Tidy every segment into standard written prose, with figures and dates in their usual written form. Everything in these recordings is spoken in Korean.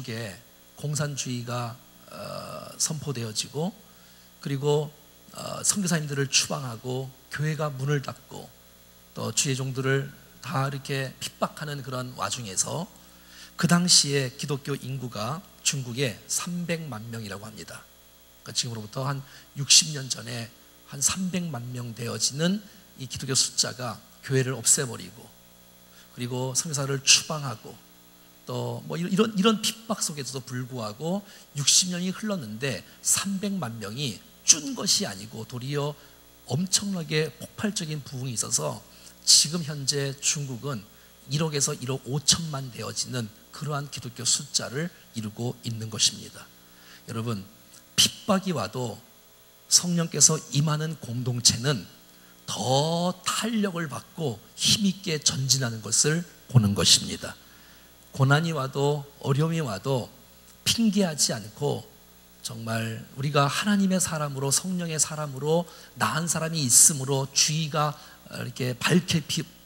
중국에 공산주의가 선포되어지고, 그리고 선교사님들을 추방하고 교회가 문을 닫고 또 주의 종들을 다 이렇게 핍박하는 그런 와중에서 그 당시에 기독교 인구가 중국에 300만 명이라고 합니다. 그러니까 지금으로부터 한 60년 전에 한 300만 명 되어지는 이 기독교 숫자가 교회를 없애버리고, 그리고 선교사를 추방하고 또 뭐 이런 핍박 속에서도 불구하고 60년이 흘렀는데 300만 명이 준 것이 아니고 도리어 엄청나게 폭발적인 부흥이 있어서 지금 현재 중국은 1억에서 1억 5천만 되어지는 그러한 기독교 숫자를 이루고 있는 것입니다. 여러분, 핍박이 와도 성령께서 임하는 공동체는 더 탄력을 받고 힘있게 전진하는 것을 보는 것입니다. 고난이 와도 어려움이 와도 핑계하지 않고 정말 우리가 하나님의 사람으로, 성령의 사람으로, 나은 사람이 있으므로 주의가 이렇게 밝게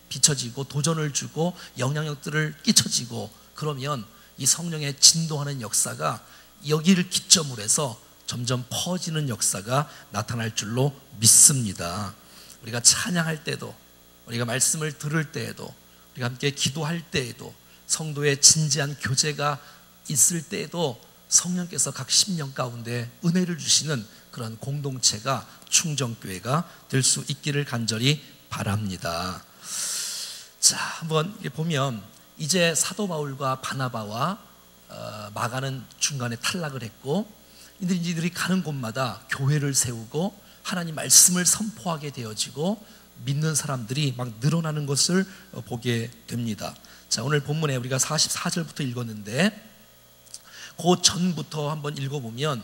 비춰지고 도전을 주고 영향력들을 끼쳐지고, 그러면 이 성령의 진동하는 역사가 여기를 기점으로 해서 점점 퍼지는 역사가 나타날 줄로 믿습니다. 우리가 찬양할 때도, 우리가 말씀을 들을 때에도, 우리가 함께 기도할 때에도, 성도의 진지한 교제가 있을 때에도 성령께서 각 심령 가운데 은혜를 주시는 그런 공동체가 충정교회가 될 수 있기를 간절히 바랍니다. 자, 한번 보면 이제 사도 바울과 바나바와 마가는 중간에 탈락을 했고, 이들이 가는 곳마다 교회를 세우고 하나님 말씀을 선포하게 되어지고 믿는 사람들이 막 늘어나는 것을 보게 됩니다. 자, 오늘 본문에 우리가 44절부터 읽었는데 그 전부터 한번 읽어보면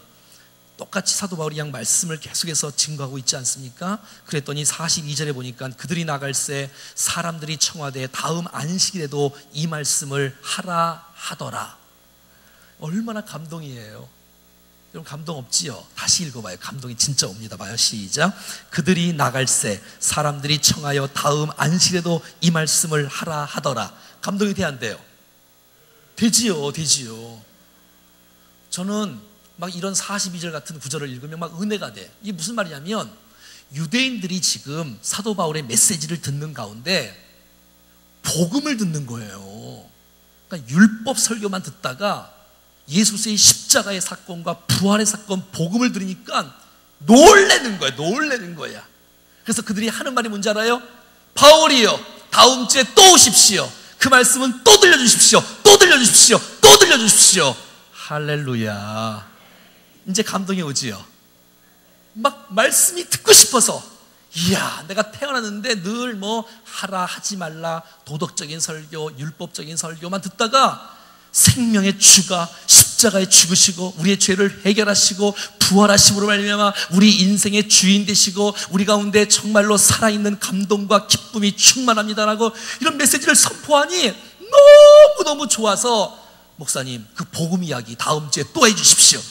똑같이 사도 바울이 양 말씀을 계속해서 증거하고 있지 않습니까? 그랬더니 42절에 보니까 그들이 나갈새 사람들이 청하되 다음 안식일에도 이 말씀을 하라 하더라. 얼마나 감동이에요. 여러분, 감동 없지요? 다시 읽어봐요. 감동이 진짜 옵니다. 봐요. 시작. 그들이 나갈새 사람들이 청하여 다음 안식일에도 이 말씀을 하라 하더라. 감동이 돼야 안 돼요? 되지요. 저는 막 이런 42절 같은 구절을 읽으면 막 은혜가 돼. 이게 무슨 말이냐면 유대인들이 지금 사도 바울의 메시지를 듣는 가운데 복음을 듣는 거예요. 그러니까 율법 설교만 듣다가 예수의 십자가의 사건과 부활의 사건, 복음을 들으니까 놀라는 거야. 그래서 그들이 하는 말이 뭔지 알아요? 바울이요, 다음 주에 또 오십시오. 그 말씀은 또 들려주십시오. 할렐루야. 이제 감동이 오지요. 막 말씀이 듣고 싶어서, 이야, 내가 태어났는데 늘 뭐 하라 하지 말라 도덕적인 설교, 율법적인 설교만 듣다가 생명의 주가 십자가에 죽으시고 우리의 죄를 해결하시고 부활하심으로 말미암아 우리 인생의 주인 되시고 우리 가운데 정말로 살아있는 감동과 기쁨이 충만합니다라고 이런 메시지를 선포하니 너무너무 좋아서, 목사님, 그 복음 이야기 다음 주에 또 해주십시오.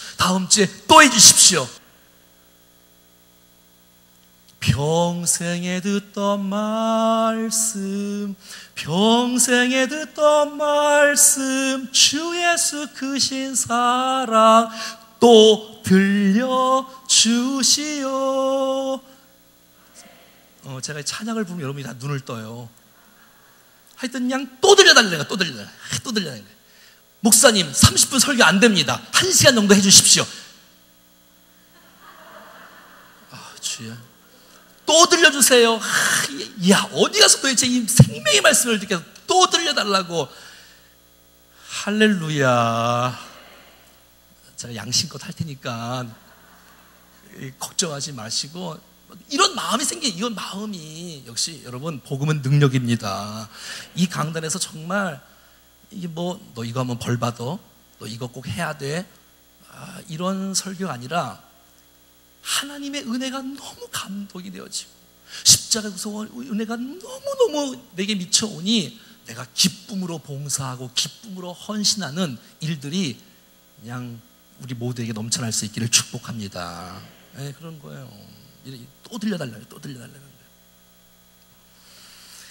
평생에 듣던 말씀, 주 예수 크신 사랑 또 들려주시오. 제가 찬양을 부르면 여러분이 다 눈을 떠요. 하여튼 그냥 또 들려달라는 거야. 목사님, 30분 설교 안 됩니다. 1시간 정도 해주십시오. 주여, 또 들려주세요. 야, 어디 가서 도대체 이 생명의 말씀을 이렇게 또 들려달라고. 할렐루야. 제가 양심껏 할 테니까 걱정하지 마시고, 이런 마음이 이건 마음이, 역시 여러분, 복음은 능력입니다. 이 강단에서 정말 이게 뭐 너 이거 하면 벌 받아, 너 이거 꼭 해야 돼, 이런 설교가 아니라 하나님의 은혜가 너무 감동이 되어지고 십자가에서 은혜가 너무너무 내게 미쳐오니 내가 기쁨으로 봉사하고 기쁨으로 헌신하는 일들이 그냥 우리 모두에게 넘쳐날 수 있기를 축복합니다. 네, 그런 거예요. 또 들려달라는 거예요.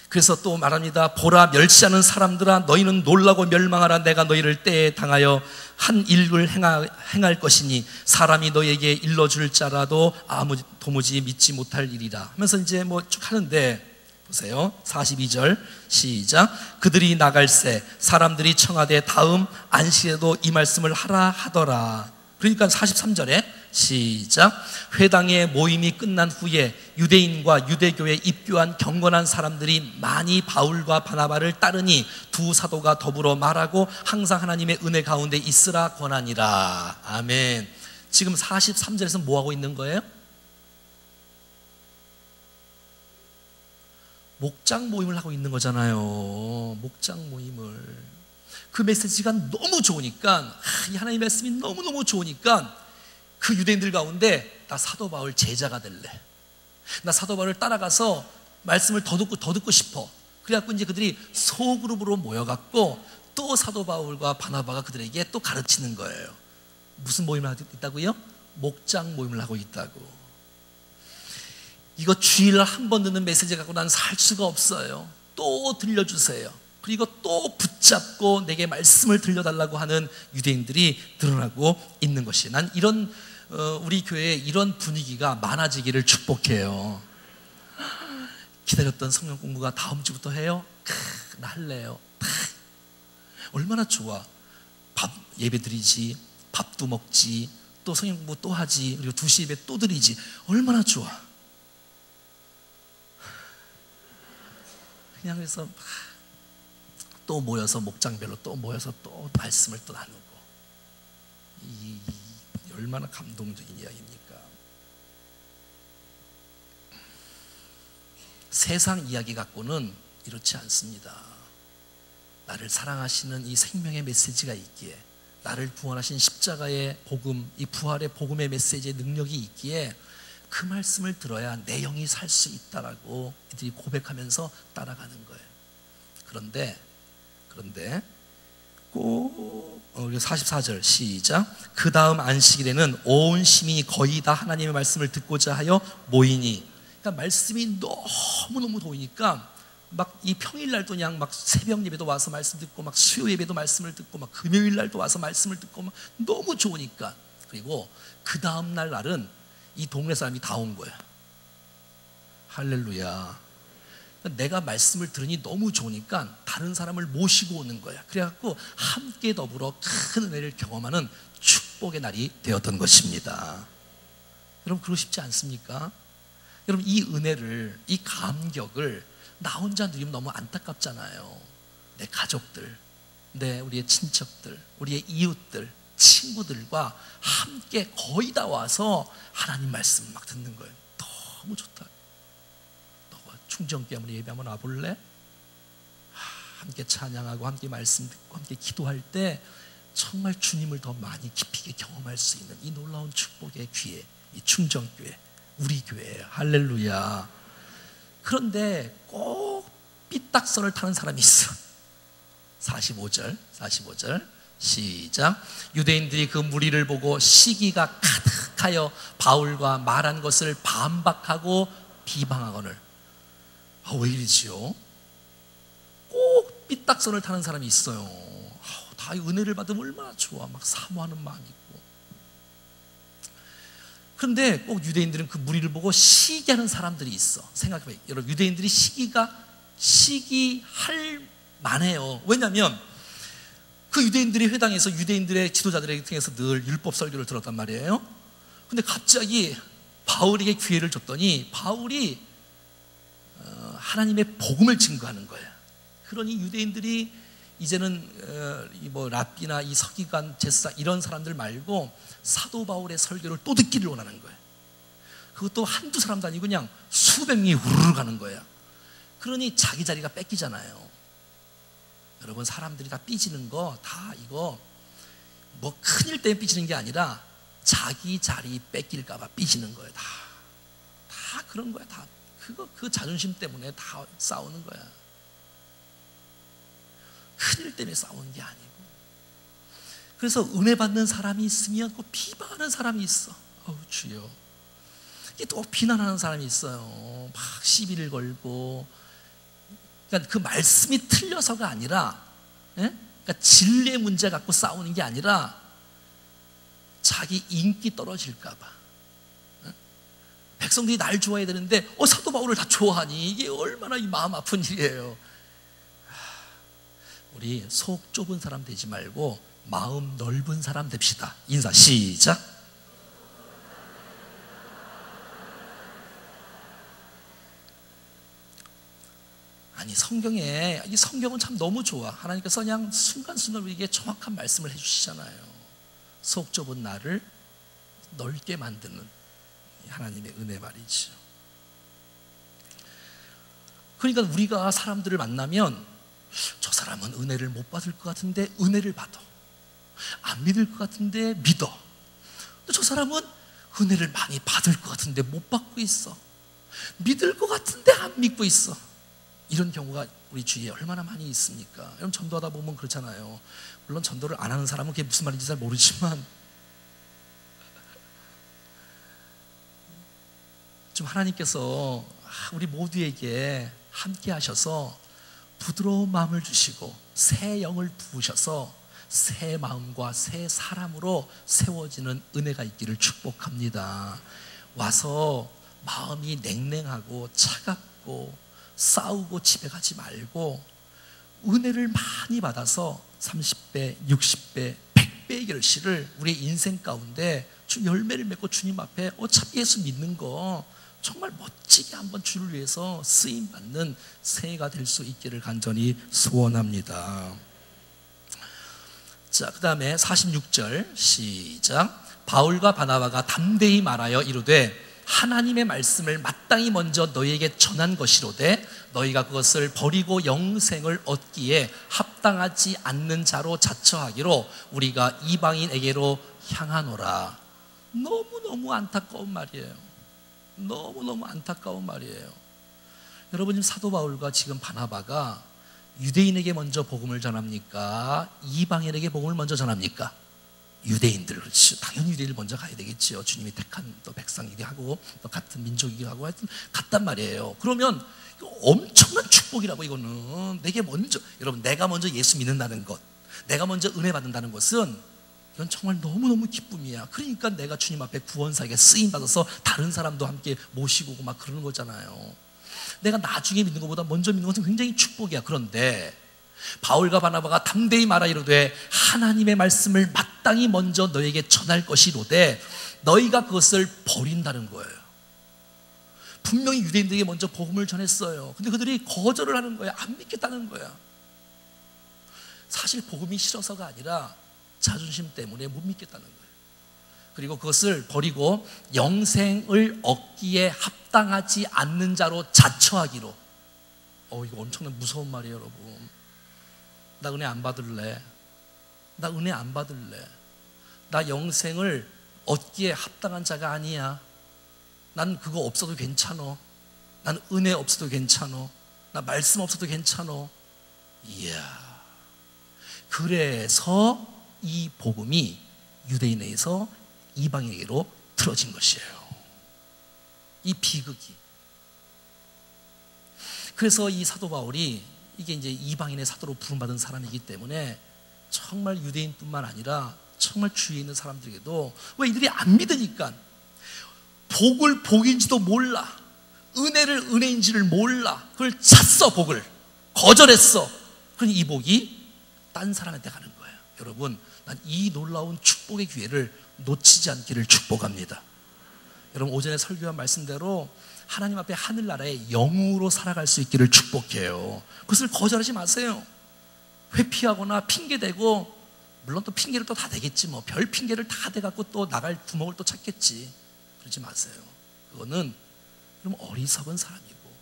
그래서 또 말합니다. 보라, 멸시하는 사람들아, 너희는 놀라고 멸망하라. 내가 너희를 때에 당하여 한 일을 행할 것이니 사람이 너희에게 일러줄 자라도 도무지 믿지 못할 일이라 하면서 이제 뭐 쭉 하는데, 보세요. 42절 시작. 그들이 나갈새 사람들이 청하되 다음 안식에도 이 말씀을 하라 하더라. 그러니까 43절에 시작. 회당의 모임이 끝난 후에 유대인과 유대교에 입교한 경건한 사람들이 많이 바울과 바나바를 따르니 두 사도가 더불어 말하고 항상 하나님의 은혜 가운데 있으라 권하니라. 아멘. 지금 43절에서 뭐 하고 있는 거예요? 목장 모임을 하고 있는 거잖아요. 목장 모임을. 그 메시지가 너무 좋으니까, 이 하나님의 말씀이 너무너무 좋으니까 그 유대인들 가운데 나 사도 바울 제자가 될래, 나 사도 바울을 따라가서 말씀을 더 듣고 싶어. 그래갖고 이제 그들이 소그룹으로 모여갖고 또 사도 바울과 바나바가 그들에게 또 가르치는 거예요. 무슨 모임을 하고 있다고요? 목장 모임을 하고 있다고. 이거 주일날 한 번 듣는 메시지 갖고 난 살 수가 없어요. 또 들려주세요. 그리고 또 붙잡고 내게 말씀을 들려달라고 하는 유대인들이 드러나고 있는 것이, 난 이런 우리 교회에 이런 분위기가 많아지기를 축복해요. 기다렸던 성경 공부가 다음 주부터 해요? 나 할래요. 얼마나 좋아. 밥 예배 드리지, 밥도 먹지, 또 성경 공부 또 하지, 그리고 2시 예배 또 드리지. 얼마나 좋아. 그냥 그래서 또 모여서 목장별로 또 모여서 또 말씀을 또 나누고, 이 얼마나 감동적인 이야기입니까? 세상 이야기 갖고는 이렇지 않습니다. 나를 사랑하시는 이 생명의 메시지가 있기에, 나를 구원하신 십자가의 복음, 이 부활의 복음의 메시지의 능력이 있기에 그 말씀을 들어야 내 영이 살 수 있다라고 이들이 고백하면서 따라가는 거예요. 그런데 꼭 44절 시작. 그 다음 안식일에는 온 시민이 거의 다 하나님의 말씀을 듣고자 하여 모이니, 그러니까 말씀이 너무너무 보이니까 막 이 평일날도 그냥 막 새벽 예배도 와서 말씀 듣고, 막 수요 예배도 말씀을 듣고, 막 금요일날도 와서 말씀을 듣고, 막 너무 좋으니까. 그리고 그 다음날 날은 이 동네 사람이 다 온 거야. 할렐루야. 내가 말씀을 들으니 너무 좋으니까 다른 사람을 모시고 오는 거야. 그래갖고 함께 더불어 큰 은혜를 경험하는 축복의 날이 되었던 것입니다. 여러분, 그러고 싶지 않습니까? 여러분, 이 은혜를, 이 감격을 나 혼자 누리면 너무 안타깝잖아요. 내 가족들, 우리의 친척들, 우리의 이웃들, 친구들과 함께 거의 다 와서 하나님 말씀 막 듣는 거예요. 너무 좋다. 너가 충정교회 한번 예배 한번 와볼래? 함께 찬양하고 함께 말씀 듣고 함께 기도할 때 정말 주님을 더 많이 깊이 경험할 수 있는 이 놀라운 축복의 기회, 이 충정교회, 우리 교회예요. 할렐루야. 그런데 꼭 삐딱선을 타는 사람이 있어. 45절 시작. 유대인들이 그 무리를 보고 시기가 가득하여 바울과 말한 것을 반박하고 비방하거늘. 왜 이러지요? 꼭 삐딱선을 타는 사람이 있어요. 다 은혜를 받으면 얼마나 좋아. 막 사모하는 마음이 있고. 그런데 꼭 유대인들은 그 무리를 보고 시기하는 사람들이 있어. 생각해봐요. 여러분, 유대인들이 시기할 만해요. 왜냐하면 그 유대인들이 회당에서 유대인들의 지도자들에게 통해서 늘 율법 설교를 들었단 말이에요. 근데 갑자기 바울에게 기회를 줬더니 바울이 하나님의 복음을 증거하는 거예요. 그러니 유대인들이 이제는 뭐 랍비나 이 서기관, 제사 이런 사람들 말고 사도 바울의 설교를 또 듣기를 원하는 거예요. 그것도 한두 사람도 아니고 그냥 수백 명이 우르르 가는 거예요. 그러니 자기 자리가 뺏기잖아요. 여러분, 사람들이 다 삐지는 거 다 이거 뭐 큰일 때문에 삐지는 게 아니라 자기 자리 뺏길까봐 삐지는 거예요. 다 그런 거야. 다 그 자존심 때문에 다 싸우는 거야. 큰일 때문에 싸우는 게 아니고. 그래서 은혜 받는 사람이 있으면 꼭 비방하는 사람이 있어. 주여. 이게 또 비난하는 사람이 있어요. 막 시비를 걸고 그러니까 그 말씀이 틀려서가 아니라, 예? 그러니까 진리의 문제 갖고 싸우는 게 아니라 자기 인기 떨어질까 봐. 예? 백성들이 날 좋아해야 되는데 사도 바울을 다 좋아하니 이게 얼마나 이 마음 아픈 일이에요. 우리 속 좁은 사람 되지 말고 마음 넓은 사람 됩시다. 인사 시작. 아니, 이 성경은 참 너무 좋아. 하나님께서 그냥 순간순간 우리에게 정확한 말씀을 해주시잖아요. 속 좁은 나를 넓게 만드는 하나님의 은혜 말이죠. 그러니까 우리가 사람들을 만나면 저 사람은 은혜를 못 받을 것 같은데 은혜를 받아. 안 믿을 것 같은데 믿어. 저 사람은 은혜를 많이 받을 것 같은데 못 받고 있어. 믿을 것 같은데 안 믿고 있어. 이런 경우가 우리 주위에 얼마나 많이 있습니까? 여러분, 전도하다 보면 그렇잖아요. 물론 전도를 안 하는 사람은 그게 무슨 말인지 잘 모르지만 좀 하나님께서 우리 모두에게 함께 하셔서 부드러운 마음을 주시고 새 영을 부으셔서 새 마음과 새 사람으로 세워지는 은혜가 있기를 축복합니다. 와서 마음이 냉랭하고 차갑고 싸우고 집에 가지 말고 은혜를 많이 받아서 30배, 60배, 100배의 결실을 우리의 인생 가운데 열매를 맺고 주님 앞에 어차피 예수 믿는 거 정말 멋지게 한번 주를 위해서 쓰임받는 새해가 될 수 있기를 간절히 소원합니다. 자, 그 다음에 46절 시작. 바울과 바나바가 담대히 말하여 이르되 하나님의 말씀을 마땅히 먼저 너희에게 전한 것이로되 너희가 그것을 버리고 영생을 얻기에 합당하지 않는 자로 자처하기로 우리가 이방인에게로 향하노라. 너무너무 안타까운 말이에요. 너무너무 안타까운 말이에요. 여러분, 지금 사도 바울과 지금 바나바가 유대인에게 먼저 복음을 전합니까? 이방인에게 복음을 먼저 전합니까? 유대인들, 그렇죠. 당연히 유대인을 먼저 가야 되겠죠. 주님이 택한 또 백성이기도 하고 또 같은 민족이기도 하고 하여튼 같단 말이에요. 그러면 이거 엄청난 축복이라고. 이거는 내게 먼저, 여러분, 내가 먼저 예수 믿는다는 것, 내가 먼저 은혜 받는다는 것은 이건 정말 너무너무 기쁨이야. 그러니까 내가 주님 앞에 구원사에게 쓰임받아서 다른 사람도 함께 모시고 오고 막 그러는 거잖아요. 내가 나중에 믿는 것보다 먼저 믿는 것은 굉장히 축복이야. 그런데 바울과 바나바가 담대히 말하 이르되 하나님의 말씀을 마땅히 먼저 너에게 전할 것이로되 너희가 그것을 버린다는 거예요. 분명히 유대인들에게 먼저 복음을 전했어요. 근데 그들이 거절을 하는 거야. 안 믿겠다는 거야. 사실 복음이 싫어서가 아니라 자존심 때문에 못 믿겠다는 거예요. 그리고 그것을 버리고 영생을 얻기에 합당하지 않는 자로 자처하기로. 이거 엄청난 무서운 말이에요, 여러분. 나 은혜 안 받을래. 나 은혜 안 받을래. 나 영생을 얻기에 합당한 자가 아니야. 난 그거 없어도 괜찮어. 난 은혜 없어도 괜찮어. 나 말씀 없어도 괜찮어. 이야. 그래서 이 복음이 유대인에게서 이방인에게로 틀어진 것이에요. 이 비극이. 그래서 이 사도 바울이 이게 이제 이방인의 사도로 부름받은 사람이기 때문에 정말 유대인뿐만 아니라 정말 주위에 있는 사람들에게도, 왜 이들이 안 믿으니까, 복을 복인지도 몰라, 은혜를 은혜인지를 몰라, 그걸 찼어. 복을 거절했어. 그러니 이 복이 딴 사람한테 가는 거예요. 여러분, 난 이 놀라운 축복의 기회를 놓치지 않기를 축복합니다. 여러분, 오전에 설교한 말씀대로 하나님 앞에 하늘나라의 영으로 살아갈 수 있기를 축복해요. 그것을 거절하지 마세요. 회피하거나 핑계대고, 물론 또 핑계를 또 다 대겠지, 뭐 별 핑계를 다 대갖고 또 나갈 구멍을 또 찾겠지. 그러지 마세요. 그거는 그럼 어리석은 사람이고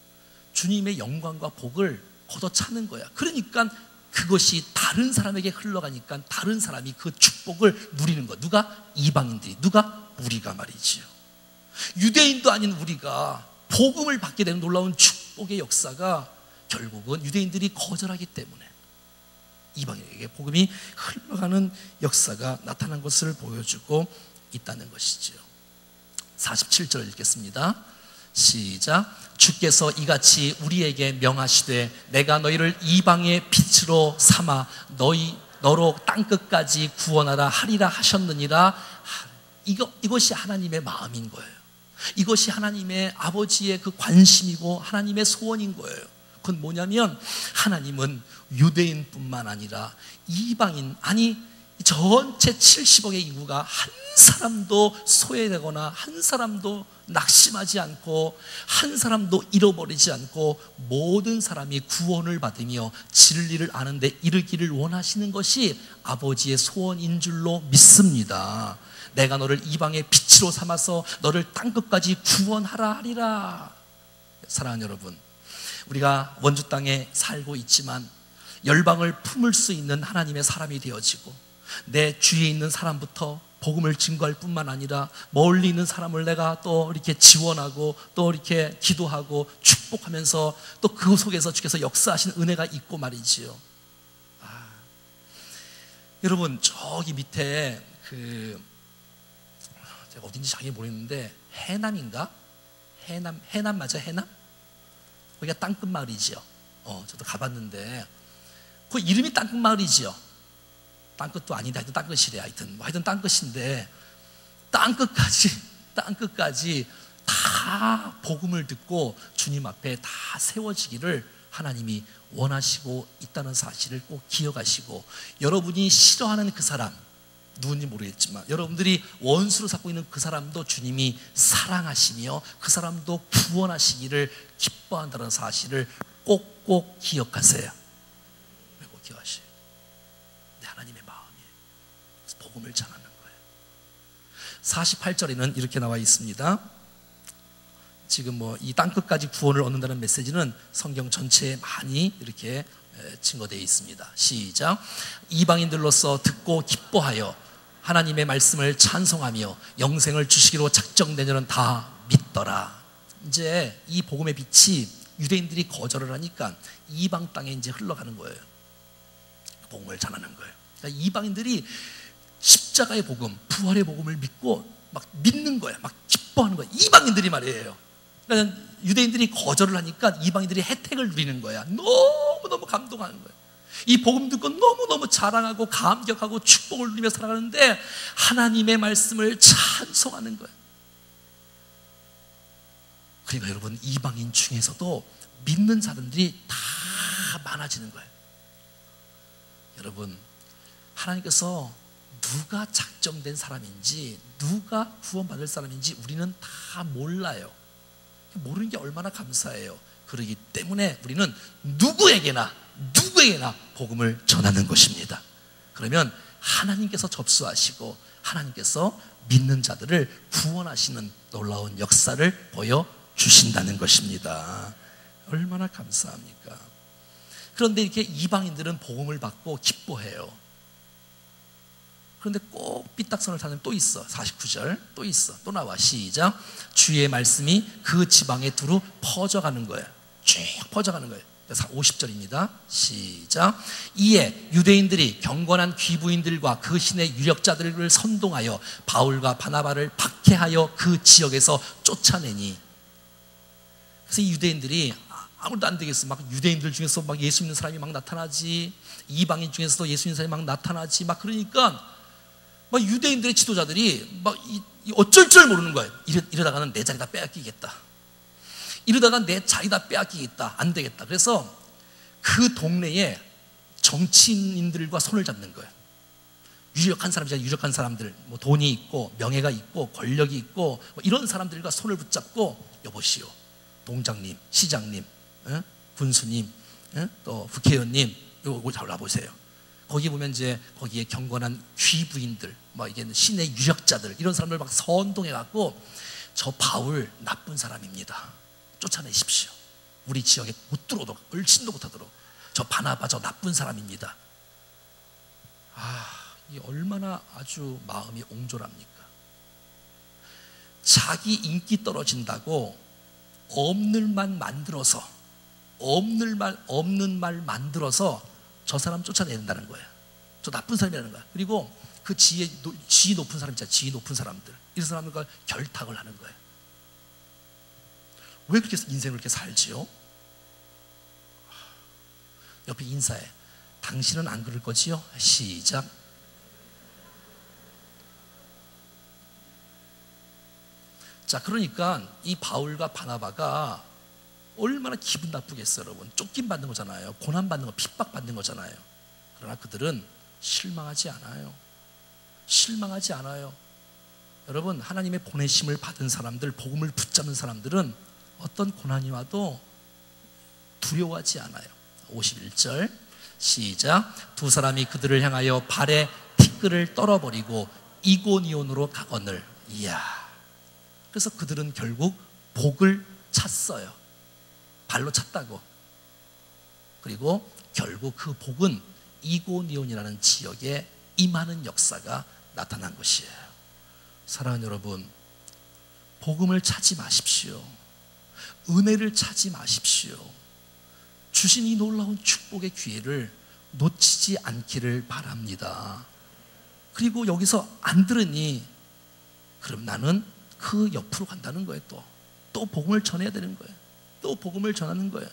주님의 영광과 복을 걷어차는 거야. 그러니까 그것이 다른 사람에게 흘러가니까 다른 사람이 그 축복을 누리는 거. 누가? 이방인들이. 누가? 우리가 말이지요. 유대인도 아닌 우리가 복음을 받게 되는 놀라운 축복의 역사가 결국은 유대인들이 거절하기 때문에 이방인에게 복음이 흘러가는 역사가 나타난 것을 보여주고 있다는 것이지요. 47절 읽겠습니다. 시작. 주께서 이같이 우리에게 명하시되 내가 너희를 이방의 빛으로 삼아 너로 땅끝까지 구원하라 하리라 하셨느니라. 이것이 하나님의 마음인 거예요. 이것이 하나님의 아버지의 그 관심이고 하나님의 소원인 거예요. 그건 뭐냐면 하나님은 유대인뿐만 아니라 이방인, 아니 전체 70억의 인구가 한 사람도 소외되거나 한 사람도 낙심하지 않고 한 사람도 잃어버리지 않고 모든 사람이 구원을 받으며 진리를 아는 데 이르기를 원하시는 것이 아버지의 소원인 줄로 믿습니다. 내가 너를 이방의 빛으로 삼아서 너를 땅끝까지 구원하라 하리라. 사랑하는 여러분, 우리가 원주 땅에 살고 있지만 열방을 품을 수 있는 하나님의 사람이 되어지고 내 주위에 있는 사람부터 복음을 증거할 뿐만 아니라 멀리 있는 사람을 내가 또 이렇게 지원하고 또 이렇게 기도하고 축복하면서 또 그 속에서 주께서 역사하신 은혜가 있고 말이지요. 여러분, 저기 밑에 제가 어딘지 잘 모르겠는데 해남인가? 해남 맞아? 해남? 거기가 땅끝 마을이지요. 저도 가봤는데 그 이름이 땅끝 마을이지요. 땅끝도 아닌데 하여튼 땅끝이래. 하여튼 땅끝인데 땅끝까지 다 복음을 듣고 주님 앞에 다 세워지기를 하나님이 원하시고 있다는 사실을 꼭 기억하시고, 여러분이 싫어하는 그 사람 누군지 모르겠지만 여러분들이 원수로 삼고 있는 그 사람도 주님이 사랑하시며 그 사람도 구원하시기를 기뻐한다는 사실을 꼭꼭 기억하세요. 꼭 기억하세요. 하나님의 마음이에요. 복음을 전하는 거예요. 48절에는 이렇게 나와 있습니다. 지금 이 땅끝까지 구원을 얻는다는 메시지는 성경 전체에 많이 이렇게 증거되어 있습니다. 시작. 이방인들로서 듣고 기뻐하여 하나님의 말씀을 찬송하며 영생을 주시기로 작정된 자는 다 믿더라. 이제 이 복음의 빛이 유대인들이 거절을 하니까 이방 땅에 이제 흘러가는 거예요. 복음을 전하는 거예요. 그러니까 이방인들이 십자가의 복음, 부활의 복음을 믿고 막 믿는 거예요. 막 기뻐하는 거예요. 이방인들이 말이에요. 그러니까 유대인들이 거절을 하니까 이방인들이 혜택을 누리는 거야. 너무너무 감동하는 거예요. 이 복음 듣고 너무너무 자랑하고 감격하고 축복을 누리며 살아가는데 하나님의 말씀을 찬송하는 거예요. 그러니까 여러분, 이방인 중에서도 믿는 사람들이 다 많아지는 거예요. 여러분, 하나님께서 누가 작정된 사람인지 누가 구원받을 사람인지 우리는 다 몰라요. 모르는 게 얼마나 감사해요. 그렇기 때문에 우리는 누구에게나 복음을 전하는 것입니다. 그러면 하나님께서 접수하시고 하나님께서 믿는 자들을 구원하시는 놀라운 역사를 보여주신다는 것입니다. 얼마나 감사합니까? 그런데 이렇게 이방인들은 복음을 받고 기뻐해요. 그런데 꼭 삐딱선을 타는 또 있어. 49절 또 있어. 또 나와. 시작. 주의 말씀이 그 지방에 두루 퍼져가는 거예요. 쭉 퍼져가는 거예요. 50절입니다. 시작. 이에 유대인들이 경건한 귀부인들과 그 신의 유력자들을 선동하여 바울과 바나바를 박해하여 그 지역에서 쫓아내니. 그래서 이 유대인들이 아무도 안 되겠어. 막 유대인들 중에서 막 예수 믿는 사람이 막 나타나지, 이방인 중에서도 예수 믿는 사람이 막 나타나지, 막 그러니까 막 유대인들의 지도자들이 막 어쩔 줄 모르는 거예요. 이러다가는 내 자리 다 빼앗기겠다. 이러다가 내 자리 다 빼앗기겠다. 안 되겠다. 그래서 그 동네에 정치인들과 손을 잡는 거예요. 유력한 사람이잖아요. 유력한 사람들, 뭐 돈이 있고 명예가 있고 권력이 있고 뭐 이런 사람들과 손을 붙잡고, 여보시오, 동장님, 시장님, 군수님, 또 국회의원님, 이거 잘 와보세요. 거기 보면 이제 거기에 경건한 귀부인들, 뭐 이게 신의 유력자들, 이런 사람들 막 선동해갖고 저 바울 나쁜 사람입니다. 쫓아내십시오. 우리 지역에 못 들어오도록, 얼씬도 못하도록. 저 바나바 저 나쁜 사람입니다. 이 얼마나 아주 마음이 옹졸합니까? 자기 인기 떨어진다고 없는 말 만들어서 저 사람 쫓아낸다는 거예요. 저 나쁜 사람이라는 거야. 그리고 그 지위 높은 사람 있잖아요. 지위 높은 사람들, 이런 사람들과 결탁을 하는 거예요. 왜 그렇게 인생을 그렇게 살지요? 옆에 인사해. 당신은 안 그럴 거지요? 시작. 자, 그러니까 이 바울과 바나바가 얼마나 기분 나쁘겠어요, 여러분. 쫓김 받는 거잖아요. 고난 받는 거, 핍박 받는 거잖아요. 그러나 그들은 실망하지 않아요. 실망하지 않아요. 여러분, 하나님의 보내심을 받은 사람들, 복음을 붙잡는 사람들은 어떤 고난이 와도 두려워하지 않아요. 51절 시작. 두 사람이 그들을 향하여 발에 티끌을 떨어버리고 이고니온으로 가거늘. 이야. 그래서 그들은 결국 복을 찾어요. 발로 찼다고. 그리고 결국 그 복은 이고니온이라는 지역에 임하는 역사가 나타난 것이에요. 사랑하는 여러분, 복음을 찾지 마십시오. 은혜를 찾지 마십시오. 주신 이 놀라운 축복의 기회를 놓치지 않기를 바랍니다. 그리고 여기서 안 들으니 그럼 나는 그 옆으로 간다는 거예요. 또 복음을 전해야 되는 거예요. 또 복음을 전하는 거예요.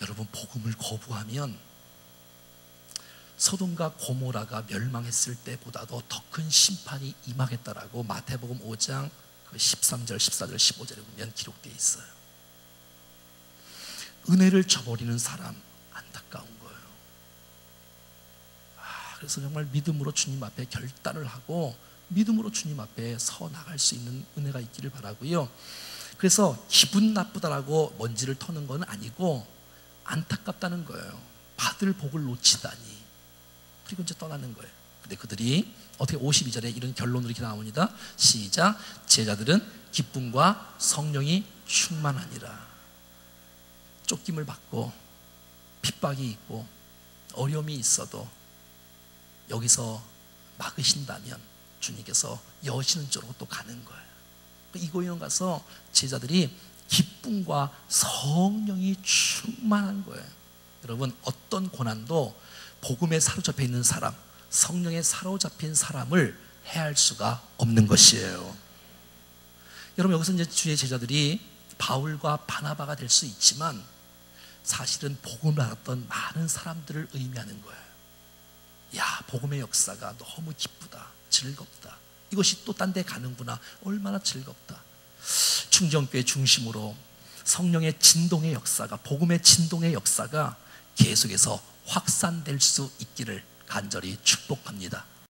여러분, 복음을 거부하면 소돔과 고모라가 멸망했을 때보다도 더 큰 심판이 임하겠다라고 마태복음 5장 13절, 14절, 15절에 보면 기록되어 있어요. 은혜를 저버리는 사람 안타까운 거예요. 그래서 정말 믿음으로 주님 앞에 결단을 하고 믿음으로 주님 앞에 서 나갈 수 있는 은혜가 있기를 바라고요. 그래서 기분 나쁘다라고 먼지를 터는 건 아니고 안타깝다는 거예요. 받을 복을 놓치다니. 그리고 이제 떠나는 거예요. 근데 그들이 어떻게 52절에 이런 결론으로 이렇게 나옵니다. 시작. 제자들은 기쁨과 성령이 충만하니라. 쫓김을 받고 핍박이 있고 어려움이 있어도 여기서 막으신다면 주님께서 여시는 쪽으로 또 가는 거예요. 이고니온 가서 제자들이 기쁨과 성령이 충만한 거예요. 여러분, 어떤 고난도 복음에 사로잡혀 있는 사람, 성령에 사로잡힌 사람을 해할 수가 없는 것이에요. 여러분, 여기서 이제 주의 제자들이 바울과 바나바가 될 수 있지만 사실은 복음을 알았던 많은 사람들을 의미하는 거예요. 야, 복음의 역사가 너무 기쁘다, 즐겁다. 이것이 또 딴 데 가는구나. 얼마나 즐겁다. 충정교회 중심으로 성령의 진동의 역사가, 복음의 진동의 역사가 계속해서 확산될 수 있기를 간절히 축복합니다.